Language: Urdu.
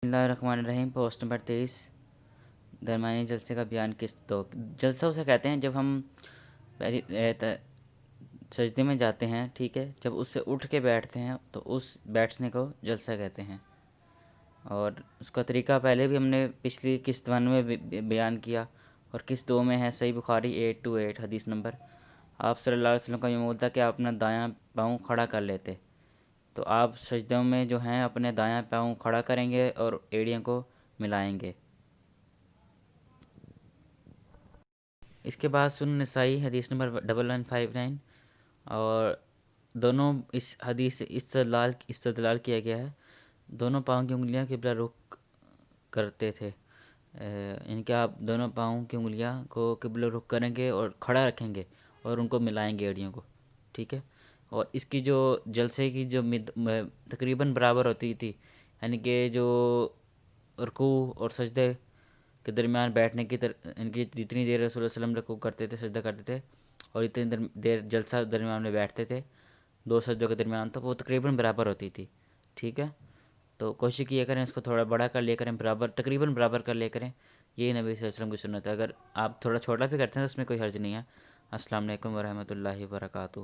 بسم اللہ الرحمن الرحیم۔ پوسٹ نمبر 23، درمیانی جلسے کا بیان قسط 2۔ جلسہ اسے کہتے ہیں جب ہم پہلی سجدے میں جاتے ہیں، ٹھیک ہے، جب اس سے اٹھ کے بیٹھتے ہیں تو اس بیٹھنے کو جلسہ کہتے ہیں۔ اور اس کا طریقہ پہلے بھی ہم نے پچھلی قسط 1 میں بیان کیا، اور قسط 2 میں ہے صحیح بخاری 828 حدیث نمبر۔ آپ صلی اللہ علیہ وسلم کا یہ معمول تھا کہ آپ اپنا دایاں پاؤں کھڑا کر لیتے، تو آپ سجدوں میں جو ہیں اپنے دایاں پاؤں کھڑا کریں گے اور ایڑیوں کو ملائیں گے۔ اس کے بعد سنن نسائی حدیث نمبر 1159، اور دونوں اس حدیث سے استدلال کیا گیا ہے۔ دونوں پاؤں کی انگلیاں قبلہ رخ کرتے تھے، ان کے آپ دونوں پاؤں کی انگلیاں کو قبلہ رخ کریں گے اور کھڑا رکھیں گے اور ان کو ملائیں گے ایڑیوں کو، ٹھیک ہے۔ اور اس کی جو جلسے کی جو تقریباً برابر ہوتی تھی، یعنی کہ جو رکوع اور سجدے کے درمیان بیٹھنے کی ان کی جتنی دیر رسول اللہ علیہ وسلم رکوع کرتے تھے، سجدہ کرتے تھے، اور اتنی دیر جلسہ درمیان میں بیٹھتے تھے، 2 سجدوں کے درمیان، تو وہ تقریباً برابر ہوتی تھی، ٹھیک ہے۔ تو کوشش کیا کریں اس کو تھوڑا بڑا کر لیا کریں، تقریباً برابر کر لیا کریں، یہی نبی صلی اللہ علیہ وسلم کی سنت ہے۔ اگر آپ تھوڑا چھوٹا بھی کرتے ہیں تو اس میں کوئی حرج نہیں ہے۔ السلام علیکم ورحمۃ اللہ وبرکاتہ۔